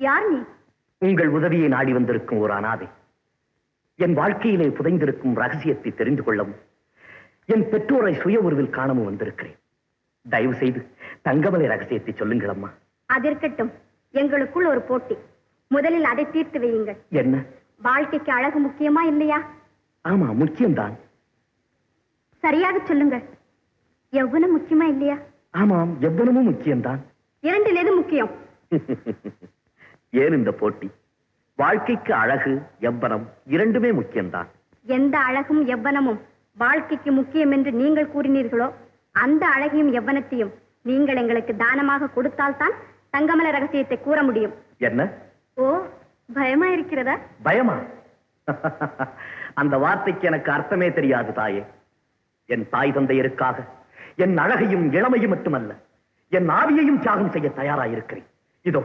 யார் நீ? உங்கள் உதவியை நாடி வந்திருக்கும் ஒரு அனாதை. என் வாழ்க்கையிலே புதைந்திருக்கும் ரகசியத்தை தெரிந்து கொள்ளவும் என் பெற்றோரை சுய உருவில் காணவும் வந்திருக்கிறேன். தயவு செய்து தங்கமலை ரகசியத்தை சொல்லுங்கள் அம்மா. அதற்கட்டும், எங்களுக்குள் ஒரு போட்டி. முதலில் அதை தீர்த்து வையுங்கள். என்ன? வாழ்க்கைக்கு அழகு முக்கியமா இல்லையா? ஆமா, முக்கியம்தான். சரியாக சொல்லுங்கள். எவ்வளவு முக்கியமா இல்லையா? ஆமாம், எவ்வளவும் முக்கியம்தான். இரண்டில் எது முக்கியம்? ஏன் இந்த போட்டி? வாழ்க்கைக்கு அழகு எவ்வனம் இரண்டுமே முக்கியம்தான். எந்த அழகும் எவ்வனமும் வாழ்க்கைக்கு முக்கியம் என்று நீங்கள் கூறினீர்களோ அந்த அழகையும் எவ்வனத்தையும் நீங்கள் எங்களுக்கு தானமாக கொடுத்தால்தான் தங்கமலை ரகசியத்தை கூற முடியும். என்ன? ஓ, பயமா இருக்கிறதா? பயமா? அந்த வார்த்தைக்கு எனக்கு அர்த்தமே தெரியாது தாயே. என் தாய் தந்தையருக்காக என் அழகையும் இளமையும் மட்டுமல்ல, என் ஆவியையும் தியாகம் செய்ய தயாராயிருக்கிறேன். இதோ.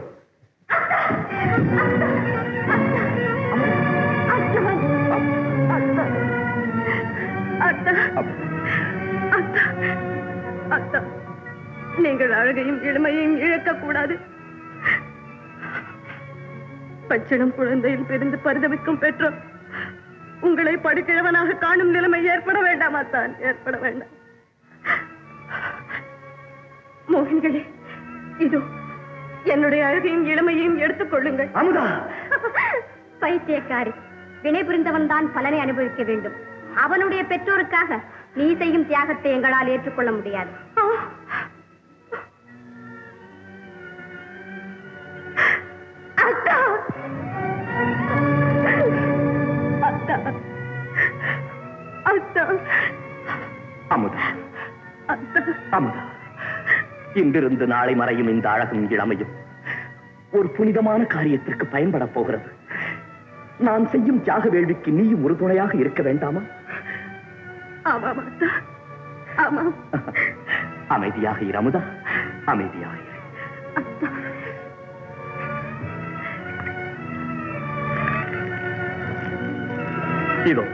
நீங்கள் அழகையும் இளமையையும் இழக்கக்கூடாது. பச்சிளம் குழந்தையில் பிரிந்து பரிதவிக்கும் பெற்றோர் உங்களை படுக்கிழவனாக காணும் நிலைமை ஏற்பட வேண்டாமா? தான் ஏற்பட வேண்டாம். மோகினிகளே, இதோ என்னுடைய அழகையும் இளமையையும் எடுத்துக் கொள்ளுங்கள். அமுதா! பைத்தியக்காரி, வினை புரிந்தவன் தான் பலனை அனுபவிக்க வேண்டும். அவனுடைய பெற்றோருக்காக நீ செய்யும் தியாகத்தை எங்களால் ஏற்றுக்கொள்ள முடியாது. அமுதா, அமுதா, இன்றிருந்து நாளை மறையும் இந்த அழகும் இளமையும் ஒரு புனிதமான காரியத்திற்கு பயன்பட போகிறது. நான் செய்யும் தியாக வேள்விக்கு நீயும் ஒரு துணையாக இருக்க வேண்டாமா? ஆமாம் அத்தா, ஆமாம். அமைதியாக இரு அமுதா, அமைதியாக இரு. இதோ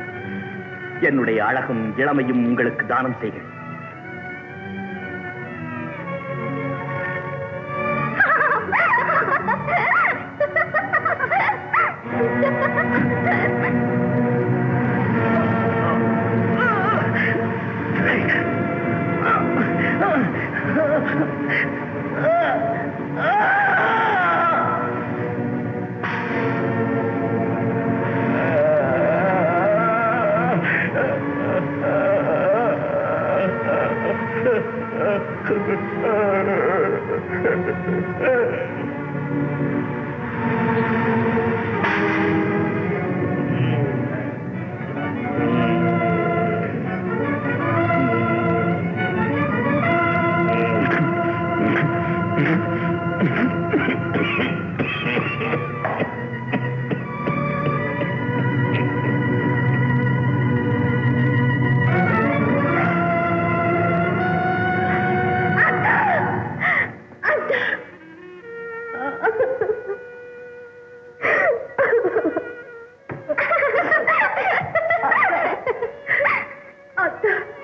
என்னுடைய அழகும் இளமையும் உங்களுக்கு தானம் செய்கிறேன்.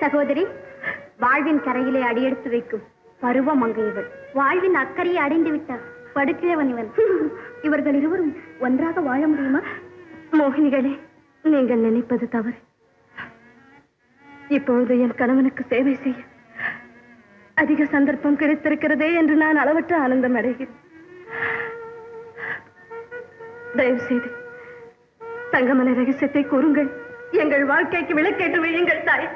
சகோதரி, வாழ்வின் கரையிலே அடியெடுத்து வைக்கும் பருவ மங்கையவள். வாழ்வின் அக்கறையை அடைந்து விட்டார் படுக்கிழவன் இவன். இவர்கள் இருவரும் ஒன்றாக வாழ முடியுமா? மோகினிகளே, நீங்கள் நினைப்பது தவறு. இப்பொழுது என் கணவனுக்கு சேவை செய்ய அதிக சந்தர்ப்பம் கிடைத்திருக்கிறதே என்று நான் அளவற்ற ஆனந்தம் அடைகிறேன். தயவு செய்து தங்கமலை ரகசியத்தை கூறுங்கள். எங்கள் வாழ்க்கைக்கு விளக்கேற்று வையுங்கள் தாய்.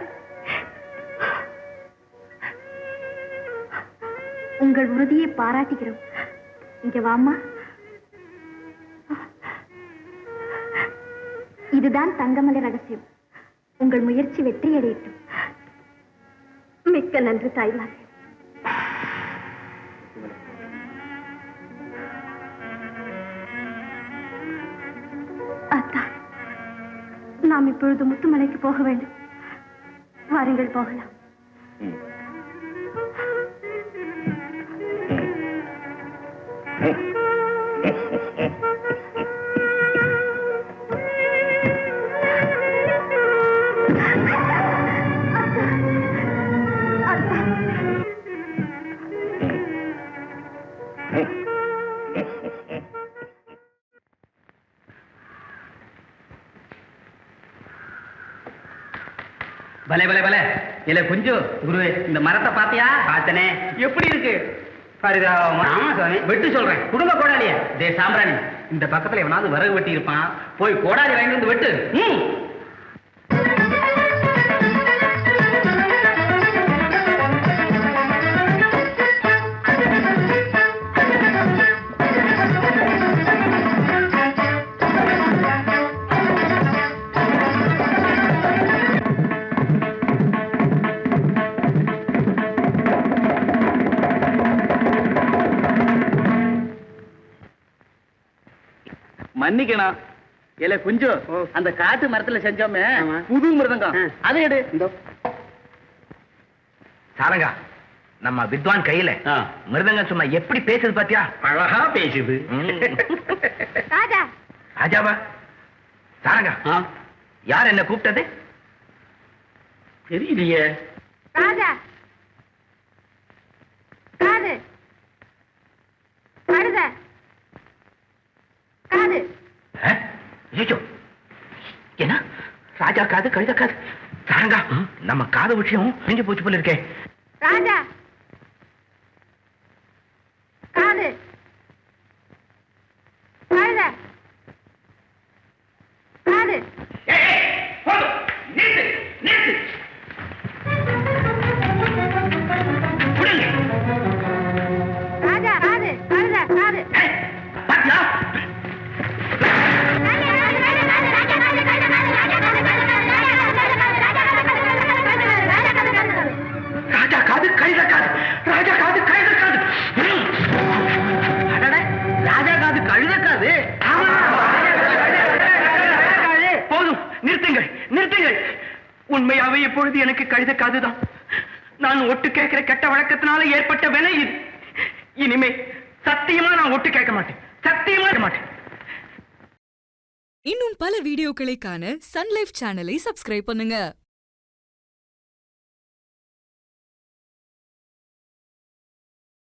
உங்கள் உறுதியை பாராட்டுகிறோம். இங்க வாமா. இதுதான் தங்கமலை ரகசியம். உங்கள் முயற்சி வெற்றியடையட்டும். மிக்க நன்றி தாய்மார். அத்தா, நாம் இப்பொழுது முத்துமலைக்கு போக வேண்டும். வாருங்கள், போகலாம். பலே பலே பலே இல்ல கொஞ்சம் குருவே இந்த மரத்தை பாத்தியா? பார்த்தனே. எப்படி இருக்கு? பரிதாபமா. ஆமா சுவாமி. வெட்டு சொல்றேன். குடும்ப கோடாலியா? டே சாம்பிராணி, இந்த பக்கத்துல எவனாவது விறகு வெட்டி இருப்பான், போய் கோடாலி வாங்கி வந்து வெட்டு. மன்னிக்கணும். இல்ல கொஞ்சம் அந்த காட்டு மரத்துல செஞ்சோமே புது மிருதங்கம், அதை எடு. சாரங்கா, நம்ம வித்வான் கையில மிருதங்கம் சும்மா எப்படி பேசுது பாத்தியா? அழகா பேசுது. ராஜா. ராஜாவா? சாரங்கா, யார் என்ன கூப்பிட்டது? தெரியலையே. ராஜா. காது. கழுத. காது. என்ன ராஜா காது கழுத காது? சாரங்கா, நம்ம காது விஷயம் புரிஞ்சு போச்சு போல இருக்கே. ராஜா. காது. கழுத. காது. ராஜா. காது. கழுத. காது. ராஜா காது கழுத காது. ராஜா காது கழுத காது. ராஜா காது கழுத காது. போதும், நிறுத்துங்கள் நிறுத்துங்கள். உண்மையாவே இப்பொழுது எனக்கு கழுத காதுதான். நான் ஒட்டு கேட்கிற கெட்ட வழக்கத்தினால ஏற்பட்ட வினை இது. இனிமே சத்தியமா நான் ஒட்டு கேட்க மாட்டேன். சத்தியமா மாட்டேன். இன்னும் பல வீடியோக்களை காண சன் லைஃப் சேனலை சப்ஸ்கிரைப் பண்ணுங்க.